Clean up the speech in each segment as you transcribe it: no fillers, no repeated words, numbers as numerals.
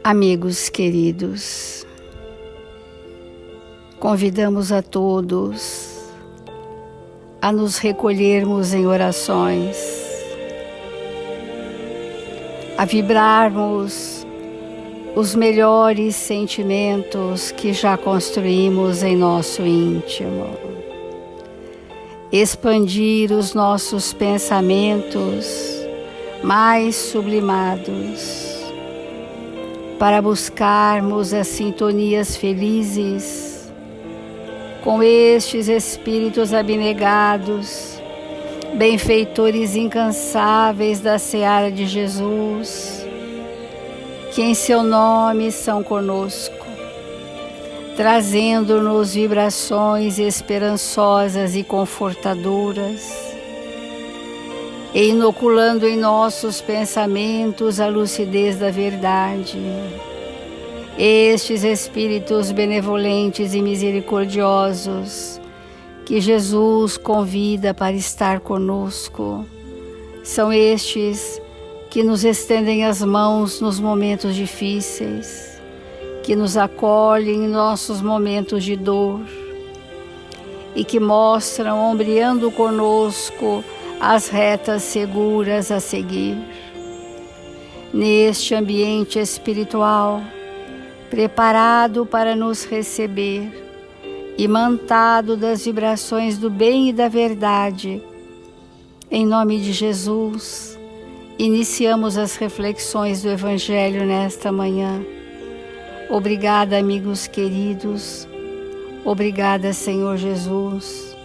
Amigos queridos, convidamos a todos a nos recolhermos em orações, a vibrarmos os melhores sentimentos que já construímos em nosso íntimo, expandir os nossos pensamentos mais sublimados, para buscarmos as sintonias felizes com estes espíritos abnegados, benfeitores incansáveis da seara de Jesus, que em seu nome são conosco, trazendo-nos vibrações esperançosas e confortadoras, e inoculando em nossos pensamentos a lucidez da verdade. Estes espíritos benevolentes e misericordiosos que Jesus convida para estar conosco, são estes que nos estendem as mãos nos momentos difíceis, que nos acolhem em nossos momentos de dor e que mostram, ombreando conosco, as retas seguras a seguir. Neste ambiente espiritual, preparado para nos receber, imantado das vibrações do bem e da verdade, em nome de Jesus, iniciamos as reflexões do Evangelho nesta manhã. Obrigada, amigos queridos, obrigada, Senhor Jesus,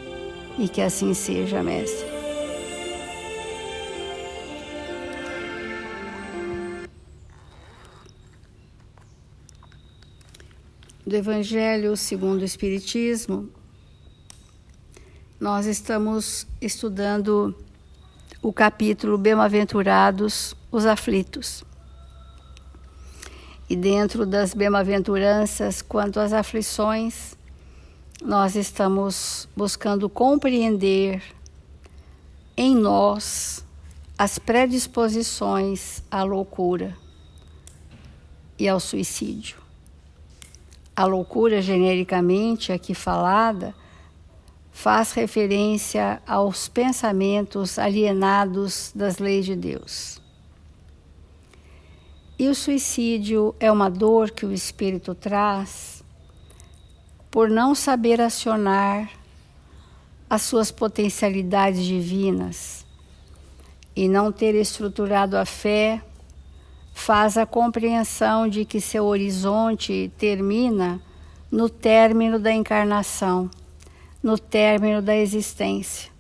e que assim seja, Mestre. Do Evangelho segundo o Espiritismo, nós estamos estudando o capítulo Bem-aventurados os aflitos. E dentro das bem-aventuranças quanto às aflições, nós estamos buscando compreender em nós as predisposições à loucura e ao suicídio. A loucura, genericamente aqui falada, faz referência aos pensamentos alienados das leis de Deus. E o suicídio é uma dor que o espírito traz por não saber acionar as suas potencialidades divinas e não ter estruturado a fé. Faz a compreensão de que seu horizonte termina no término da encarnação, no término da existência.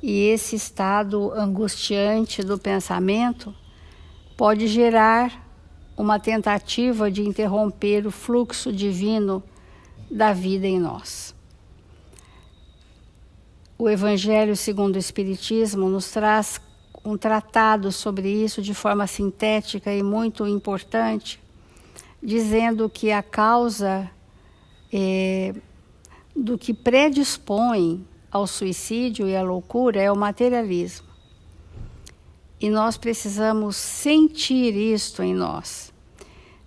E esse estado angustiante do pensamento pode gerar uma tentativa de interromper o fluxo divino da vida em nós. O Evangelho segundo o Espiritismo nos traz um tratado sobre isso de forma sintética e muito importante, dizendo que a causa do que predispõe ao suicídio e à loucura é o materialismo. E nós precisamos sentir isto em nós,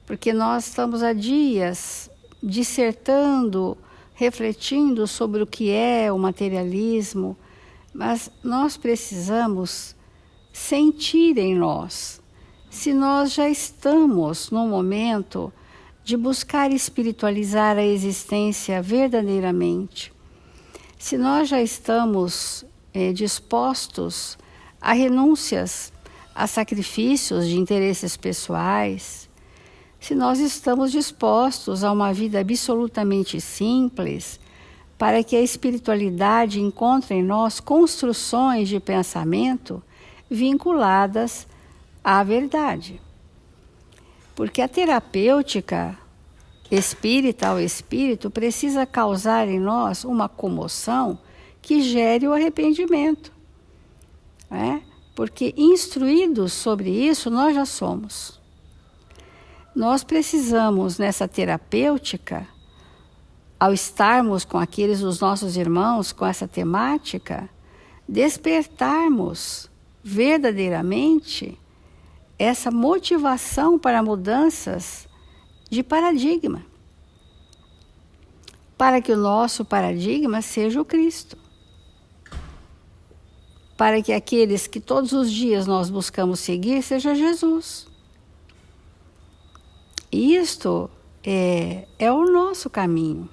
porque nós estamos há dias dissertando, refletindo sobre o que é o materialismo, mas nós precisamos sentir em nós se nós já estamos no momento de buscar espiritualizar a existência verdadeiramente, se nós já estamos dispostos a renúncias, a sacrifícios de interesses pessoais, se nós estamos dispostos a uma vida absolutamente simples, para que a espiritualidade encontre em nós construções de pensamento vinculadas à verdade. Porque a terapêutica espírita ao espírito precisa causar em nós uma comoção que gere o arrependimento. Porque instruídos sobre isso nós já somos. Nós precisamos, nessa terapêutica, ao estarmos com aqueles dos nossos irmãos com essa temática, despertarmos verdadeiramente essa motivação para mudanças de paradigma, para que o nosso paradigma seja o Cristo, para que aqueles que todos os dias nós buscamos seguir seja Jesus. Isto é o nosso caminho.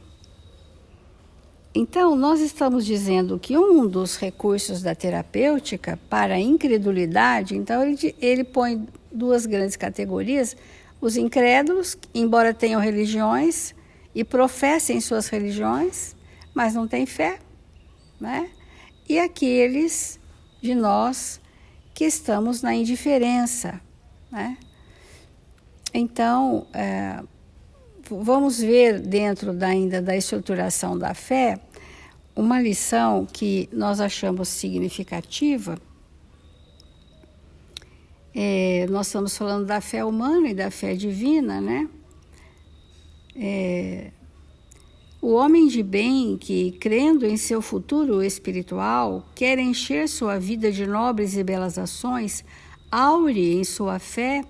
Então, nós estamos dizendo que um dos recursos da terapêutica para a incredulidade, então ele põe duas grandes categorias: os incrédulos, embora tenham religiões e professem suas religiões, mas não têm fé, né? E aqueles de nós que estamos na indiferença, né? Então, vamos ver dentro ainda da estruturação da fé uma lição que nós achamos significativa. Nós estamos falando da fé humana e da fé divina, né? O homem de bem que, crendo em seu futuro espiritual, quer encher sua vida de nobres e belas ações, aure em sua fé,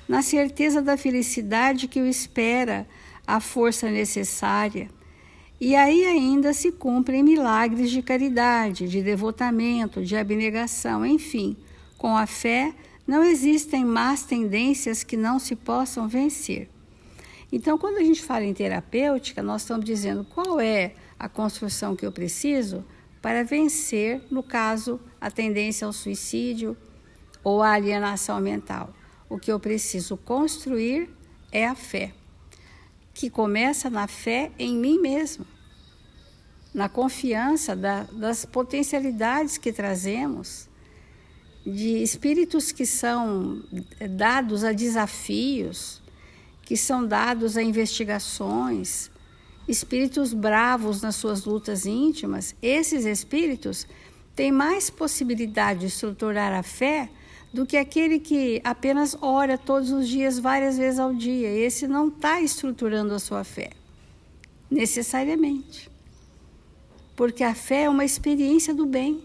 na certeza da felicidade que o espera, a força necessária. E aí ainda se cumprem milagres de caridade, de devotamento, de abnegação, enfim. Com a fé não existem más tendências que não se possam vencer. Então, quando a gente fala em terapêutica, nós estamos dizendo qual é a construção que eu preciso para vencer, no caso, a tendência ao suicídio ou à alienação mental. O que eu preciso construir é a fé, que começa na fé em mim mesmo, na confiança das potencialidades que trazemos, de espíritos que são dados a desafios, que são dados a investigações, espíritos bravos nas suas lutas íntimas. Esses espíritos têm mais possibilidade de estruturar a fé do que aquele que apenas ora todos os dias, várias vezes ao dia. Esse não está estruturando a sua fé, necessariamente. Porque a fé é uma experiência do bem,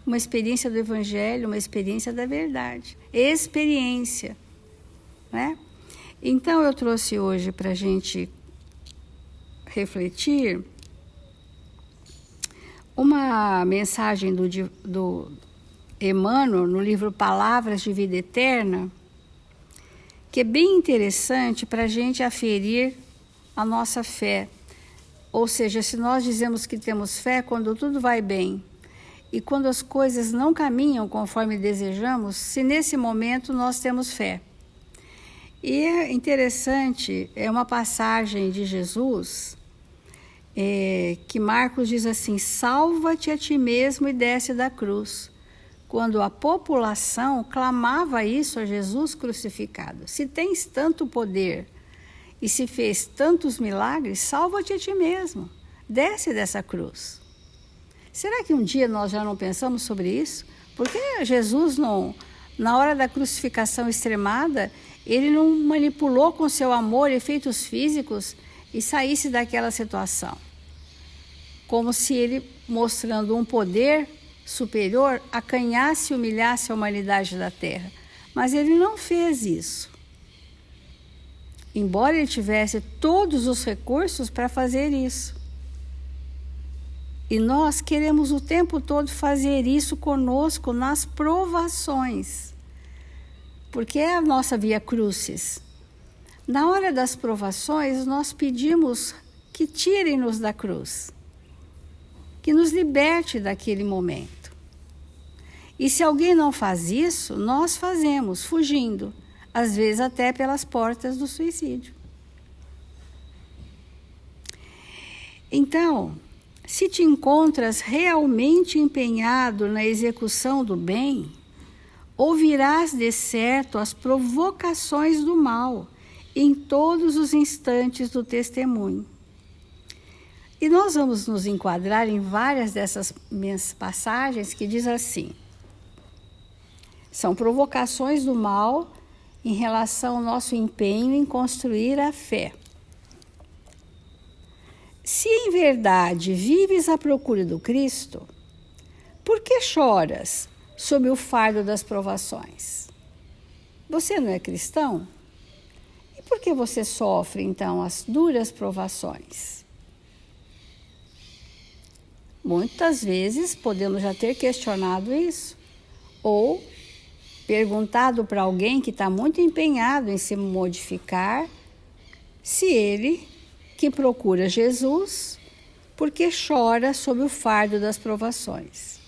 uma experiência do Evangelho, uma experiência da verdade. Experiência, né? Então, eu trouxe hoje para a gente refletir uma mensagem do Emmanuel, no livro Palavras de Vida Eterna, que é bem interessante para a gente aferir a nossa fé. Ou seja, se nós dizemos que temos fé quando tudo vai bem e quando as coisas não caminham conforme desejamos, se nesse momento nós temos fé. E é interessante, é uma passagem de Jesus, que Marcos diz assim: salva-te a ti mesmo e desce da cruz. Quando a população clamava isso a Jesus crucificado. Se tens tanto poder e se fez tantos milagres, salva-te a ti mesmo, desce dessa cruz. Será que um dia nós já não pensamos sobre isso? Porque Jesus, na hora da crucificação extremada, ele não manipulou com seu amor efeitos físicos e saísse daquela situação. Como se ele, mostrando um poder superior, acanhasse e humilhasse a humanidade da Terra. Mas ele não fez isso. Embora ele tivesse todos os recursos para fazer isso. E nós queremos o tempo todo fazer isso conosco nas provações. Porque é a nossa via crucis. Na hora das provações, nós pedimos que tirem-nos da cruz, que nos liberte daquele momento. E se alguém não faz isso, nós fazemos, fugindo, às vezes até pelas portas do suicídio. Então, se te encontras realmente empenhado na execução do bem, ouvirás de certo as provocações do mal em todos os instantes do testemunho. E nós vamos nos enquadrar em várias dessas passagens que diz assim: são provocações do mal em relação ao nosso empenho em construir a fé. Se em verdade vives à procura do Cristo, por que choras sob o fardo das provações? Você não é cristão? E por que você sofre, então, as duras provações? Muitas vezes podemos já ter questionado isso, ou perguntado para alguém que está muito empenhado em se modificar, se ele, que procura Jesus, porque chora sob o fardo das provações.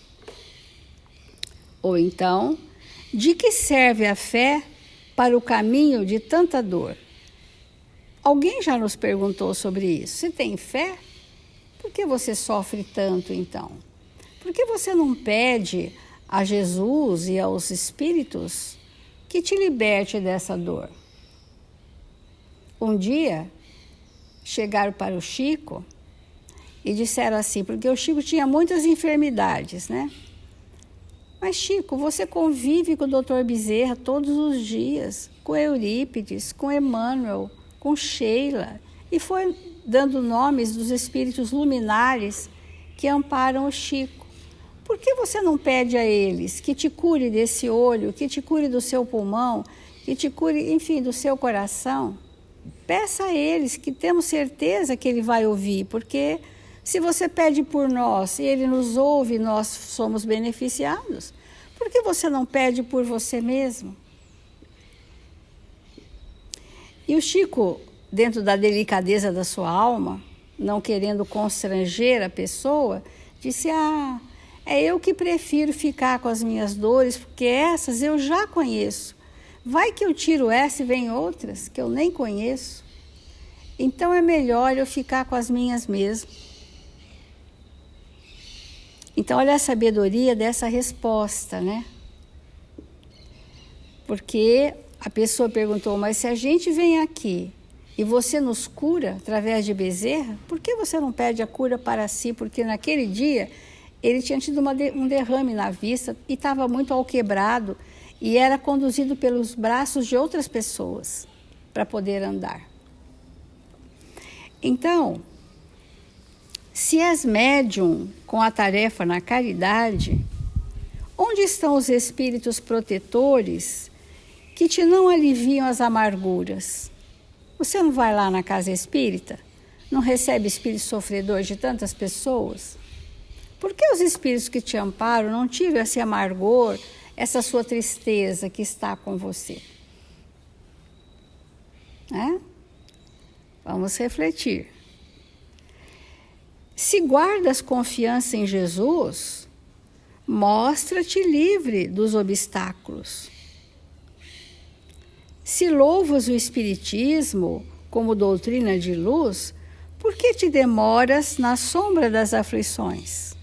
Ou então, de que serve a fé para o caminho de tanta dor? Alguém já nos perguntou sobre isso. Você tem fé? Por que você sofre tanto, então? Por que você não pede a Jesus e aos Espíritos que te liberte dessa dor? Um dia, chegaram para o Chico e disseram assim, porque o Chico tinha muitas enfermidades, né? Mas, Chico, você convive com o Dr. Bezerra todos os dias, com Eurípides, com Emmanuel, com Sheila, e foi dando nomes dos espíritos luminares que amparam o Chico. Por que você não pede a eles que te cure desse olho, que te cure do seu pulmão, que te cure, enfim, do seu coração? Peça a eles, que temos certeza que ele vai ouvir, porque se você pede por nós e ele nos ouve, nós somos beneficiados. Por que você não pede por você mesmo? E o Chico, dentro da delicadeza da sua alma, não querendo constranger a pessoa, disse, é eu que prefiro ficar com as minhas dores, porque essas eu já conheço. Vai que eu tiro essa e vem outras que eu nem conheço. Então é melhor eu ficar com as minhas mesmo. Então olha a sabedoria dessa resposta, né? Porque a pessoa perguntou, mas se a gente vem aqui e você nos cura através de Bezerra, por que você não pede a cura para si? Porque naquele dia ele tinha tido um derrame na vista e estava muito alquebrado e era conduzido pelos braços de outras pessoas para poder andar. Então, se és médium com a tarefa na caridade, onde estão os espíritos protetores que te não aliviam as amarguras? Você não vai lá na casa espírita? Não recebe espírito sofredor de tantas pessoas? Por que os espíritos que te amparam não tiram esse amargor, essa sua tristeza que está com você? Vamos refletir. Se guardas confiança em Jesus, mostra-te livre dos obstáculos. Se louvas o Espiritismo como doutrina de luz, por que te demoras na sombra das aflições?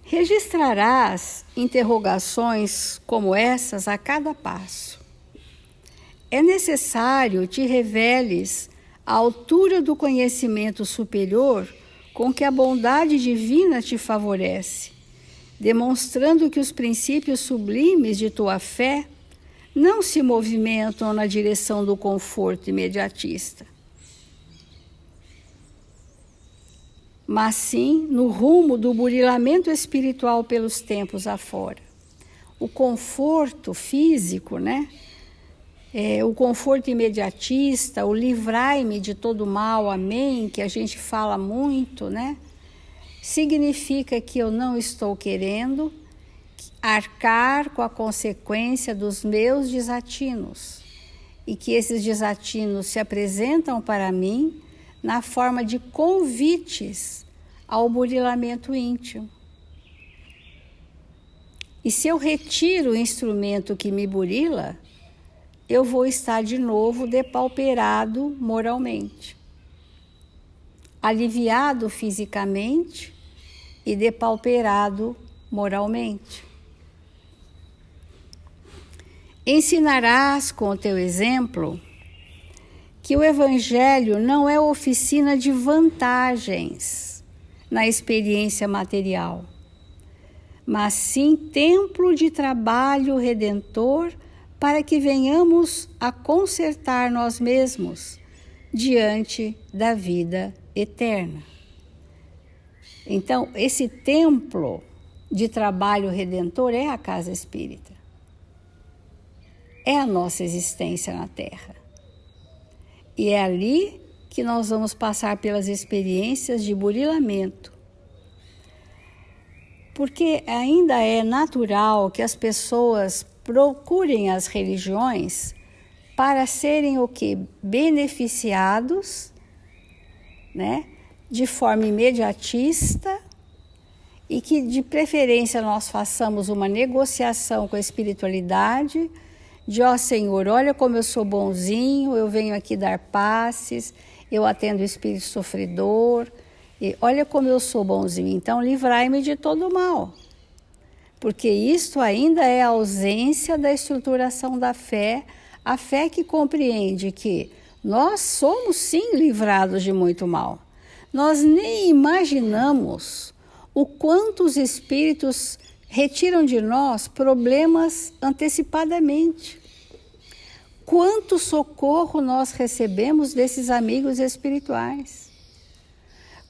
Registrarás interrogações como essas a cada passo. É necessário te reveles a altura do conhecimento superior com que a bondade divina te favorece, demonstrando que os princípios sublimes de tua fé não se movimentam na direção do conforto imediatista, mas sim no rumo do burilamento espiritual pelos tempos afora. O conforto físico, né? O conforto imediatista, o livrai-me de todo mal, amém, que a gente fala muito, né? Significa que eu não estou querendo arcar com a consequência dos meus desatinos e que esses desatinos se apresentam para mim na forma de convites ao burilamento íntimo. E se eu retiro o instrumento que me burila, eu vou estar de novo depauperado moralmente, aliviado fisicamente e depauperado moralmente. Ensinarás com o teu exemplo que o Evangelho não é oficina de vantagens na experiência material, mas sim templo de trabalho redentor para que venhamos a consertar nós mesmos diante da vida eterna. Então, esse templo de trabalho redentor é a casa espírita. É a nossa existência na Terra. E é ali que nós vamos passar pelas experiências de burilamento. Porque ainda é natural que as pessoas procurem as religiões para serem o quê? Beneficiados, né? De forma imediatista, e que de preferência nós façamos uma negociação com a espiritualidade, de ó Senhor, olha como eu sou bonzinho, eu venho aqui dar passes, eu atendo o espírito sofredor, e olha como eu sou bonzinho, então livrai-me de todo o mal. Porque isto ainda é a ausência da estruturação da fé, a fé que compreende que nós somos sim livrados de muito mal. Nós nem imaginamos o quanto os espíritos retiram de nós problemas antecipadamente. Quanto socorro nós recebemos desses amigos espirituais.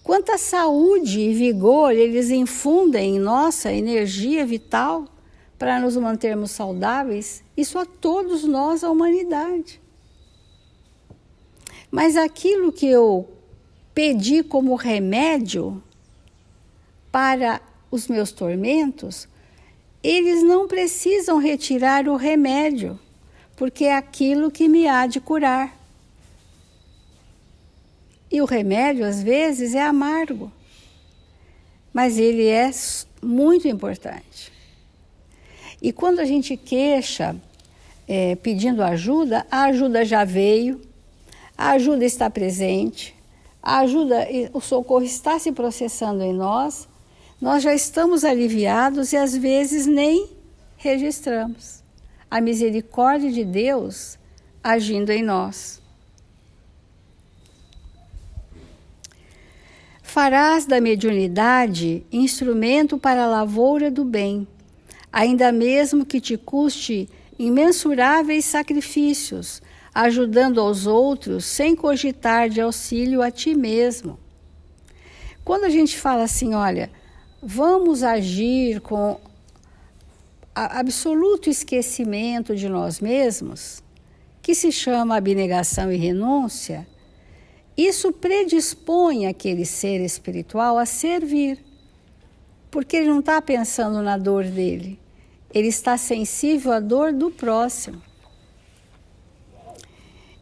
Quanta saúde e vigor eles infundem em nossa energia vital para nos mantermos saudáveis. Isso a todos nós, a humanidade. Mas aquilo que eu pedi como remédio para os meus tormentos, eles não precisam retirar o remédio, porque é aquilo que me há de curar. E o remédio, às vezes, é amargo, mas ele é muito importante. E quando a gente queixa, pedindo ajuda, a ajuda já veio, a ajuda está presente, a ajuda, o socorro está se processando em nós já estamos aliviados e às vezes nem registramos a misericórdia de Deus agindo em nós. Farás da mediunidade instrumento para a lavoura do bem, ainda mesmo que te custe imensuráveis sacrifícios, ajudando aos outros sem cogitar de auxílio a ti mesmo. Quando a gente fala assim, olha, vamos agir com absoluto esquecimento de nós mesmos, que se chama abnegação e renúncia, isso predispõe aquele ser espiritual a servir, porque ele não está pensando na dor dele, ele está sensível à dor do próximo.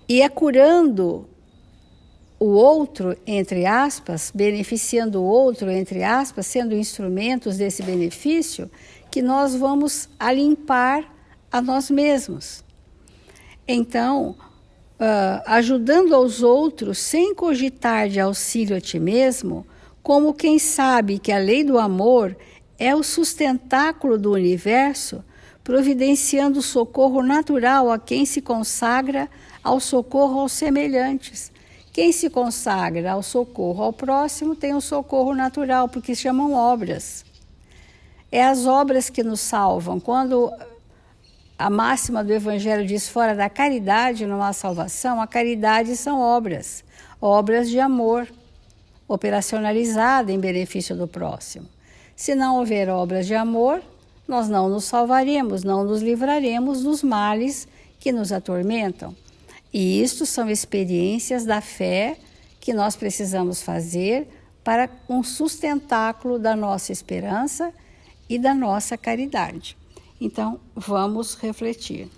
E é curando o outro, entre aspas, beneficiando o outro, entre aspas, sendo instrumentos desse benefício, que nós vamos a limpar a nós mesmos. Então, ajudando aos outros sem cogitar de auxílio a ti mesmo, como quem sabe que a lei do amor é o sustentáculo do universo, providenciando socorro natural a quem se consagra ao socorro aos semelhantes. Quem se consagra ao socorro ao próximo tem um socorro natural, porque se chamam obras. É as obras que nos salvam. Quando a máxima do Evangelho diz fora da caridade não há salvação, a caridade são obras, obras de amor, operacionalizada em benefício do próximo. Se não houver obras de amor, nós não nos salvaremos, não nos livraremos dos males que nos atormentam. E isto são experiências da fé que nós precisamos fazer para um sustentáculo da nossa esperança e da nossa caridade. Então, vamos refletir.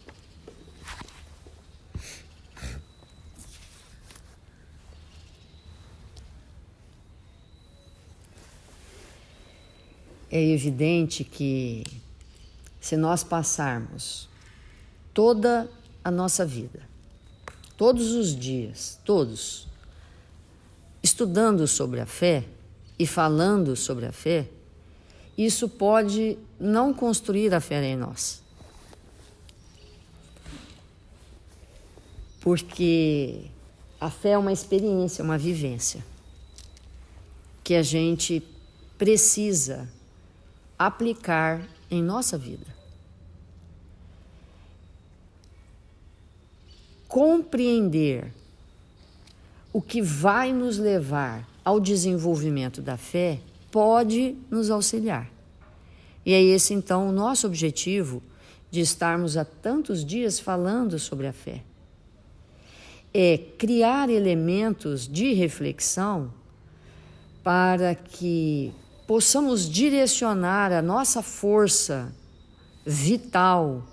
É evidente que se nós passarmos toda a nossa vida, todos os dias, todos, estudando sobre a fé e falando sobre a fé, isso pode não construir a fé em nós. Porque a fé é uma experiência, uma vivência, que a gente precisa aplicar em nossa vida. Compreender o que vai nos levar ao desenvolvimento da fé pode nos auxiliar. E é esse, então, o nosso objetivo de estarmos há tantos dias falando sobre a fé. É criar elementos de reflexão para que possamos direcionar a nossa força vital,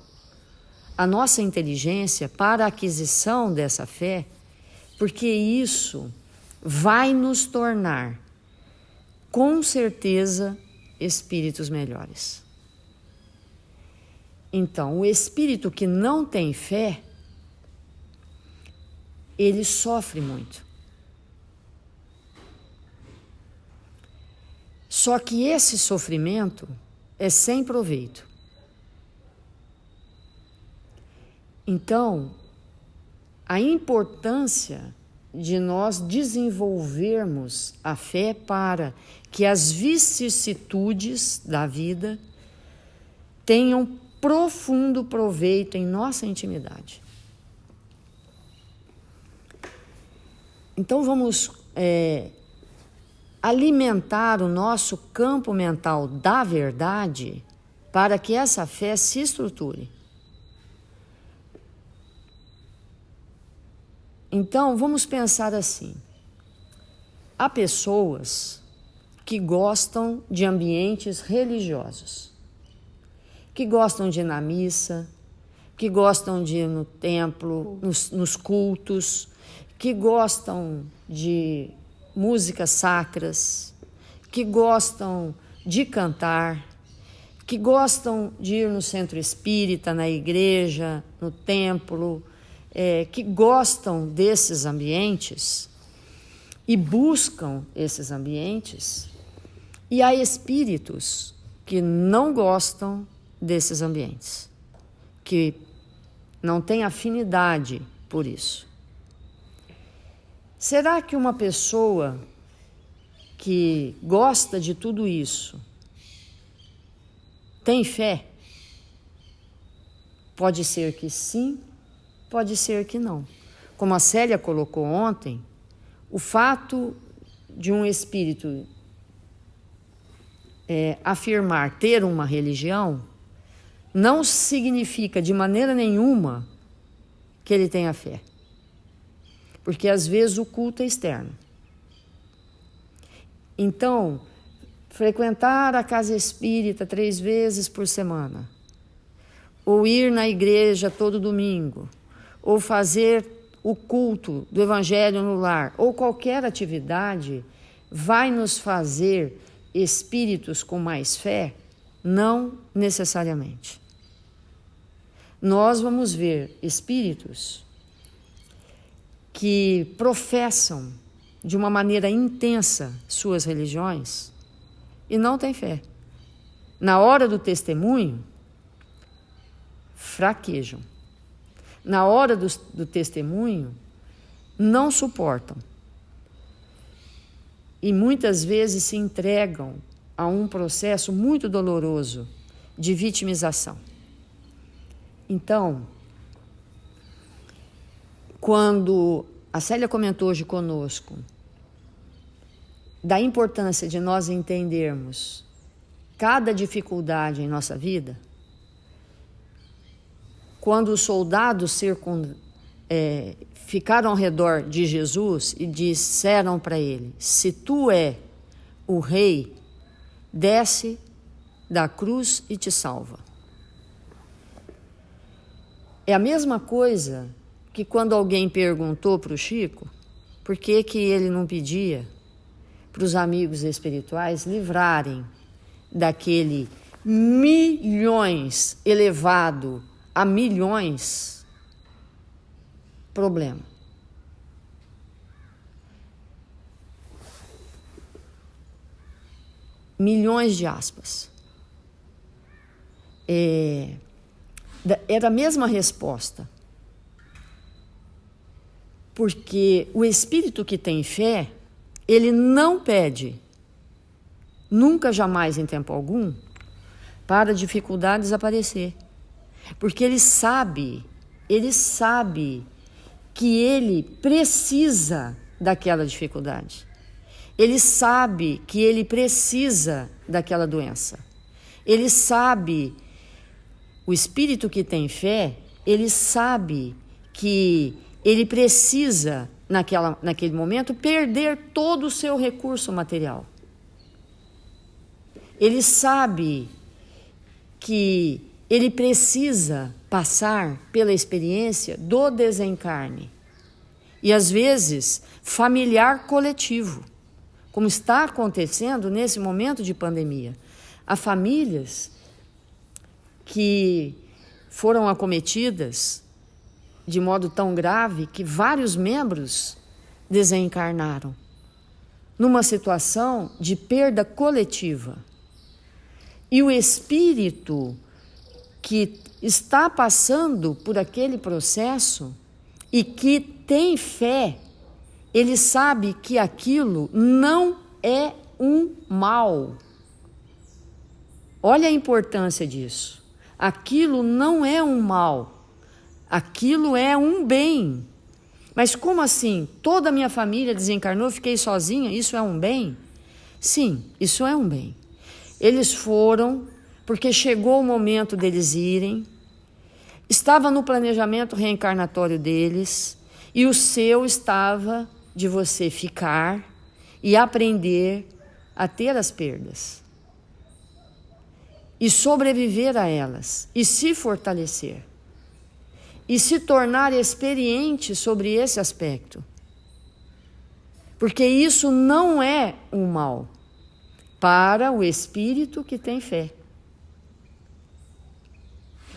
a nossa inteligência para a aquisição dessa fé, porque isso vai nos tornar, com certeza, espíritos melhores. Então, o espírito que não tem fé, ele sofre muito. Só que esse sofrimento é sem proveito. Então, a importância de nós desenvolvermos a fé para que as vicissitudes da vida tenham profundo proveito em nossa intimidade. Então vamos alimentar o nosso campo mental da verdade para que essa fé se estruture. Então vamos pensar assim: há pessoas que gostam de ambientes religiosos, que gostam de ir na missa, que gostam de ir no templo, nos cultos, que gostam de músicas sacras, que gostam de cantar, que gostam de ir no centro espírita, na igreja, no templo, que gostam desses ambientes e buscam esses ambientes, e há espíritos que não gostam desses ambientes, que não têm afinidade por isso. Será que uma pessoa que gosta de tudo isso tem fé? Pode ser que sim, pode ser que não. Como a Célia colocou ontem, o fato de um espírito afirmar ter uma religião não significa de maneira nenhuma que ele tenha fé. Porque às vezes o culto é externo. Então, frequentar a casa espírita 3 vezes por semana, ou ir na igreja todo domingo, ou fazer o culto do Evangelho no lar, ou qualquer atividade, vai nos fazer espíritos com mais fé? Não necessariamente. Nós vamos ver espíritos que professam de uma maneira intensa suas religiões e não têm fé. Na hora do testemunho, fraquejam. Na hora do testemunho, não suportam. E muitas vezes se entregam a um processo muito doloroso de vitimização. Então, quando a Célia comentou hoje conosco da importância de nós entendermos cada dificuldade em nossa vida, quando os soldados ficaram ao redor de Jesus e disseram para ele: se tu é o rei, desce da cruz e te salva. É a mesma coisa que quando alguém perguntou para o Chico por que ele não pedia para os amigos espirituais livrarem daquele milhões elevado a milhões problema. Milhões de aspas. Era a mesma resposta. Porque o espírito que tem fé, ele não pede, nunca, jamais, em tempo algum, para a dificuldade desaparecer. Porque ele sabe que ele precisa daquela dificuldade. Ele sabe que ele precisa daquela doença. Ele sabe, o espírito que tem fé, ele sabe que ele precisa, naquele momento, perder todo o seu recurso material. Ele sabe que ele precisa passar pela experiência do desencarne. E, às vezes, familiar coletivo, como está acontecendo nesse momento de pandemia. Há famílias que foram acometidas de modo tão grave que vários membros desencarnaram, numa situação de perda coletiva. E o espírito que está passando por aquele processo e que tem fé, ele sabe que aquilo não é um mal. Olha a importância disso. Aquilo não é um mal, aquilo é um bem. Mas como assim? Toda a minha família desencarnou, fiquei sozinha, isso é um bem? Sim, isso é um bem. Eles foram, porque chegou o momento deles irem, estava no planejamento reencarnatório deles, e o seu estava de você ficar e aprender a ter as perdas, e sobreviver a elas, e se fortalecer, e se tornar experiente sobre esse aspecto. Porque isso não é um mal para o espírito que tem fé.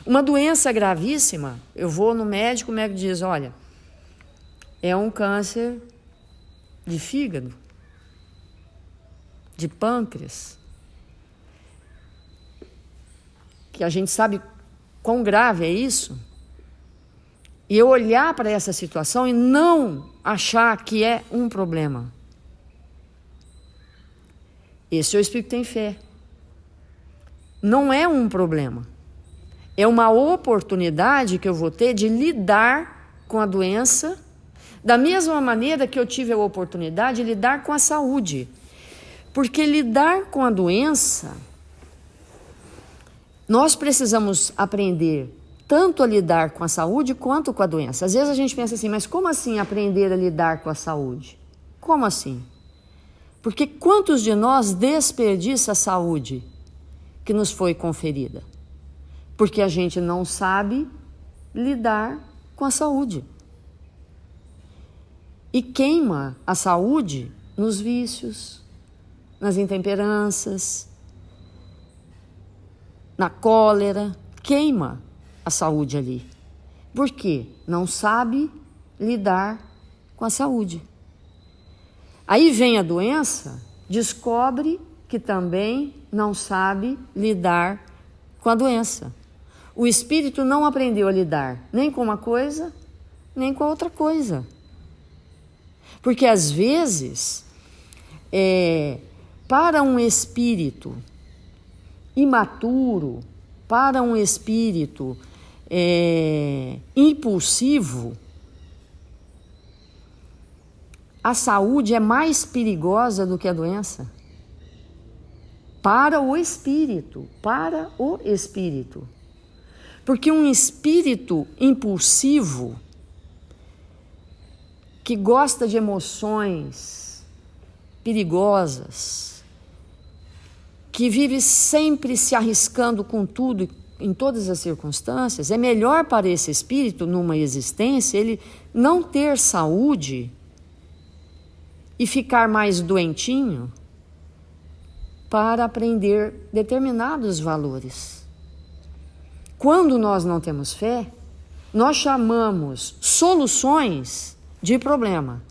Uma doença gravíssima, eu vou no médico, o médico diz, olha, é um câncer de fígado, de pâncreas, que a gente sabe quão grave é isso, e eu olhar para essa situação e não achar que é um problema. Esse é o espírito que tem fé. Não é um problema. É uma oportunidade que eu vou ter de lidar com a doença da mesma maneira que eu tive a oportunidade de lidar com a saúde. Porque lidar com a doença, nós precisamos aprender tanto a lidar com a saúde quanto com a doença. Às vezes a gente pensa assim, mas como assim aprender a lidar com a saúde? Como assim? Porque quantos de nós desperdiça a saúde que nos foi conferida? Porque a gente não sabe lidar com a saúde. E queima a saúde nos vícios, nas intemperanças, na cólera, queima a saúde ali. Por quê? Não sabe lidar com a saúde. Aí vem a doença, descobre que também não sabe lidar com a doença. O espírito não aprendeu a lidar nem com uma coisa, nem com a outra coisa. Porque às vezes, para um espírito imaturo, para um espírito impulsivo, a saúde é mais perigosa do que a doença. Para o espírito, Porque um espírito impulsivo, que gosta de emoções perigosas, que vive sempre se arriscando com tudo, em todas as circunstâncias, é melhor para esse espírito, numa existência, ele não ter saúde e ficar mais doentinho para aprender determinados valores. Quando nós não temos fé, nós chamamos soluções de problema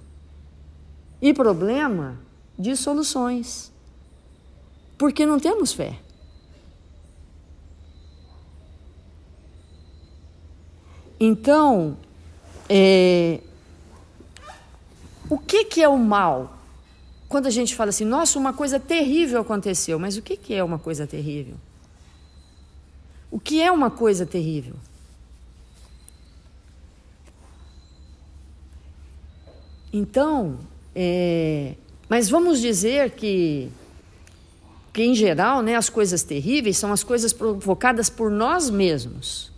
e problema de soluções, porque não temos fé. Então, o que é o mal? Quando a gente fala assim, nossa, uma coisa terrível aconteceu, mas o que é uma coisa terrível? O que é uma coisa terrível? Então, Mas vamos dizer que em geral, né, as coisas terríveis são as coisas provocadas por nós mesmos.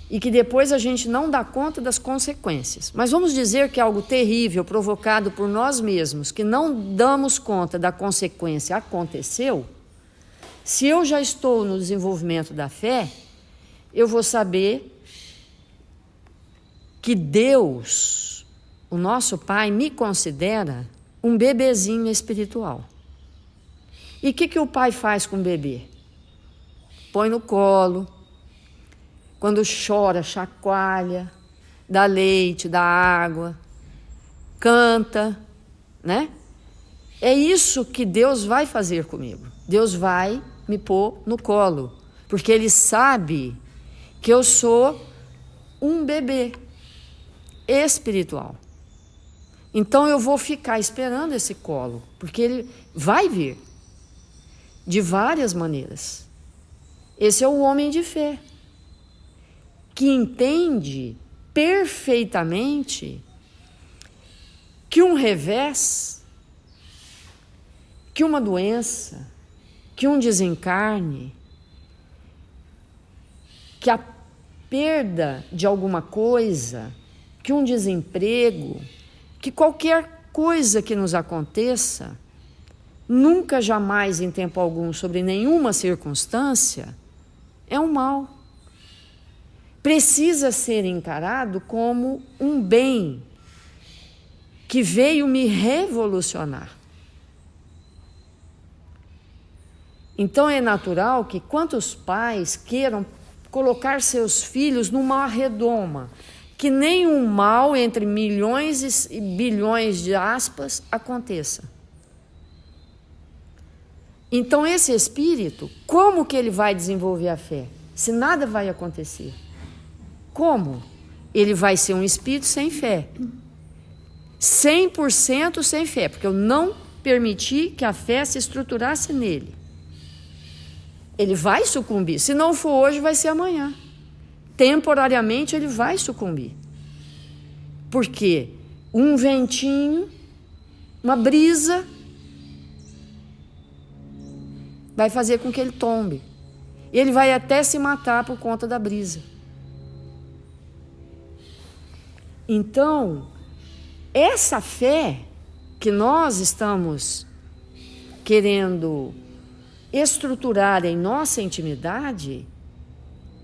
E que depois a gente não dá conta das consequências. Mas vamos dizer que algo terrível provocado por nós mesmos, que não damos conta da consequência, aconteceu. Se eu já estou no desenvolvimento da fé, eu vou saber que Deus, o nosso Pai, me considera um bebezinho espiritual. E o que o pai faz com o bebê? Põe no colo, quando chora, chacoalha, dá leite, dá água, canta, né? É isso que Deus vai fazer comigo. Deus vai me pôr no colo, porque Ele sabe que eu sou um bebê espiritual. Então eu vou ficar esperando esse colo, porque ele vai vir de várias maneiras. Esse é o homem de fé, que entende perfeitamente que um revés, que uma doença, que um desencarne, que a perda de alguma coisa, que um desemprego, que qualquer coisa que nos aconteça, nunca, jamais, em tempo algum, sobre nenhuma circunstância, é um mal. Precisa ser encarado como um bem que veio me revolucionar. Então é natural que quantos pais queiram colocar seus filhos numa redoma, que nenhum mal, entre milhões e bilhões de aspas, aconteça. Então esse espírito, como que ele vai desenvolver a fé? Se nada vai acontecer. Como? Ele vai ser um espírito sem fé. 100% sem fé, porque eu não permiti que a fé se estruturasse nele. Ele vai sucumbir. Se não for hoje, vai ser amanhã. Temporariamente ele vai sucumbir. Porque um ventinho, uma brisa, vai fazer com que ele tombe. Ele vai até se matar por conta da brisa. Então, essa fé que nós estamos querendo estruturar em nossa intimidade,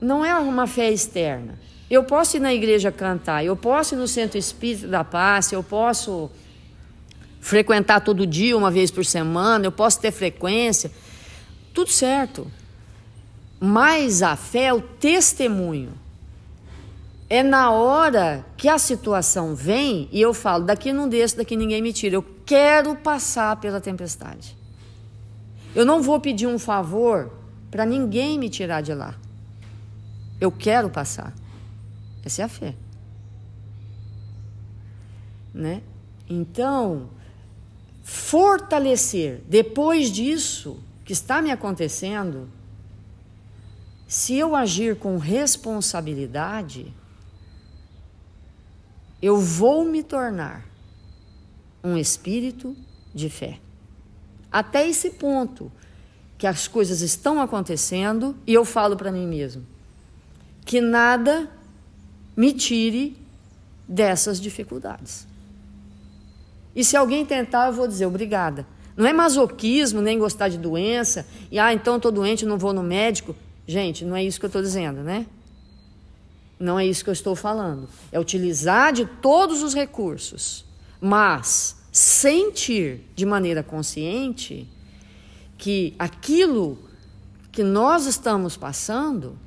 não é uma fé externa. Eu posso ir na igreja cantar, eu posso ir no Centro Espírita da Paz, eu posso frequentar todo dia, uma vez por semana, eu posso ter frequência, tudo certo. Mas a fé é o testemunho. É na hora que a situação vem e eu falo, daqui não desço, daqui ninguém me tira. Eu quero passar pela tempestade. Eu não vou pedir um favor para ninguém me tirar de lá. Eu quero passar. Essa é a fé. Né? Então, fortalecer, depois disso que está me acontecendo, se eu agir com responsabilidade, eu vou me tornar um espírito de fé. Até esse ponto que as coisas estão acontecendo e eu falo para mim mesmo que nada me tire dessas dificuldades. E se alguém tentar, eu vou dizer obrigada. Não é masoquismo, nem gostar de doença, e então estou doente, não vou no médico. Gente, não é isso que eu estou dizendo, né? Não é isso que eu estou falando. É utilizar de todos os recursos, mas sentir de maneira consciente que aquilo que nós estamos passando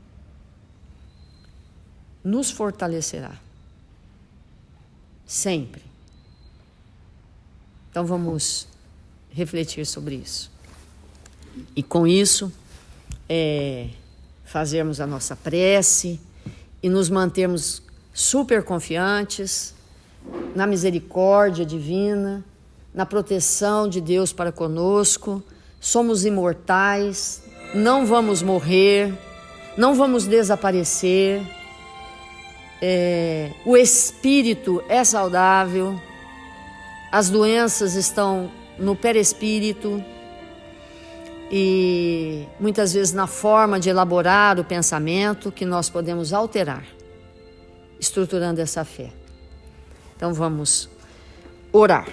nos fortalecerá. Sempre. Então vamos refletir sobre isso. E com isso, fazermos a nossa prece e nos mantermos super confiantes na misericórdia divina, na proteção de Deus para conosco. Somos imortais, não vamos morrer, não vamos desaparecer. O espírito é saudável, as doenças estão no perespírito e muitas vezes na forma de elaborar o pensamento que nós podemos alterar, estruturando essa fé. Então vamos orar.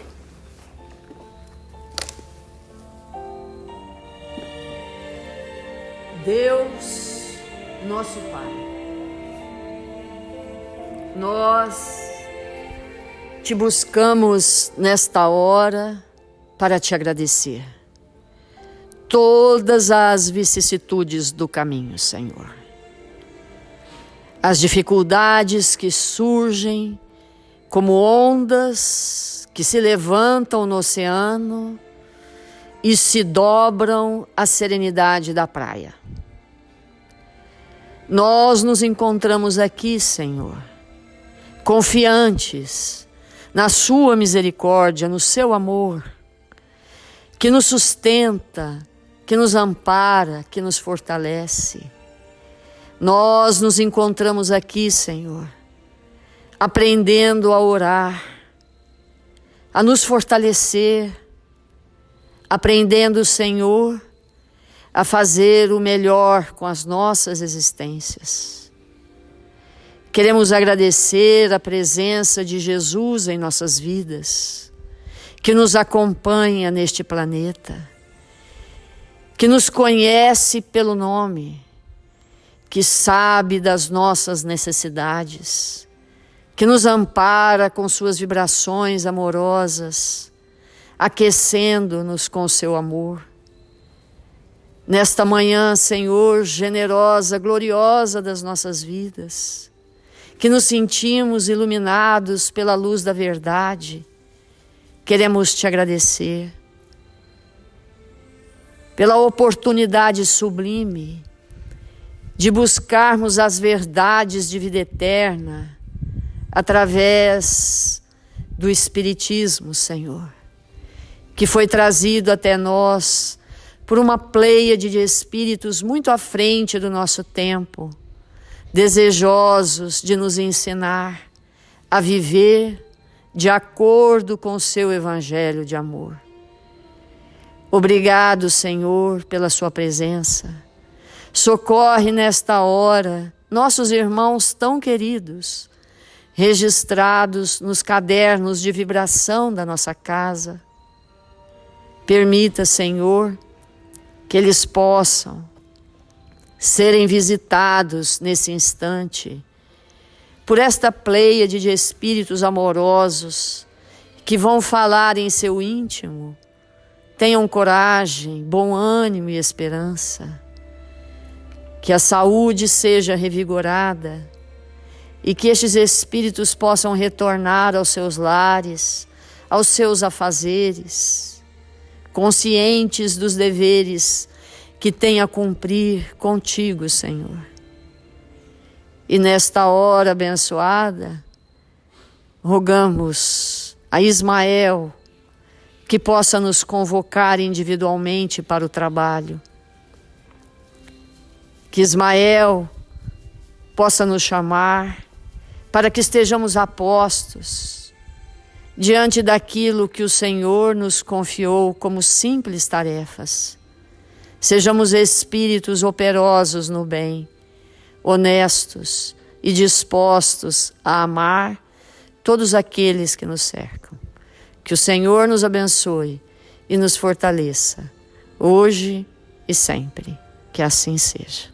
Deus, nosso Pai, nós te buscamos nesta hora para te agradecer todas as vicissitudes do caminho, Senhor. As dificuldades que surgem como ondas que se levantam no oceano e se dobram à serenidade da praia. Nós nos encontramos aqui, Senhor, confiantes na sua misericórdia, no seu amor, que nos sustenta, que nos ampara, que nos fortalece. Nós nos encontramos aqui, Senhor, aprendendo a orar, a nos fortalecer, aprendendo, Senhor, a fazer o melhor com as nossas existências. Queremos agradecer a presença de Jesus em nossas vidas, que nos acompanha neste planeta, que nos conhece pelo nome, que sabe das nossas necessidades, que nos ampara com suas vibrações amorosas, aquecendo-nos com o seu amor. Nesta manhã, Senhor, generosa, gloriosa das nossas vidas, que nos sentimos iluminados pela luz da verdade, queremos te agradecer pela oportunidade sublime de buscarmos as verdades de vida eterna através do Espiritismo, Senhor, que foi trazido até nós por uma pleiade de espíritos muito à frente do nosso tempo, desejosos de nos ensinar a viver de acordo com o seu evangelho de amor. Obrigado, Senhor, pela sua presença. Socorre nesta hora nossos irmãos tão queridos, registrados nos cadernos de vibração da nossa casa. Permita, Senhor, que eles possam serem visitados nesse instante por esta pleiade de espíritos amorosos que vão falar em seu íntimo. Tenham coragem, bom ânimo e esperança. Que a saúde seja revigorada e que estes espíritos possam retornar aos seus lares, aos seus afazeres, conscientes dos deveres que têm a cumprir contigo, Senhor. E nesta hora abençoada, rogamos a Ismael que possa nos convocar individualmente para o trabalho. Que Ismael possa nos chamar para que estejamos apostos diante daquilo que o Senhor nos confiou como simples tarefas. Sejamos espíritos operosos no bem, honestos e dispostos a amar todos aqueles que nos cercam. Que o Senhor nos abençoe e nos fortaleça, hoje e sempre. Que assim seja.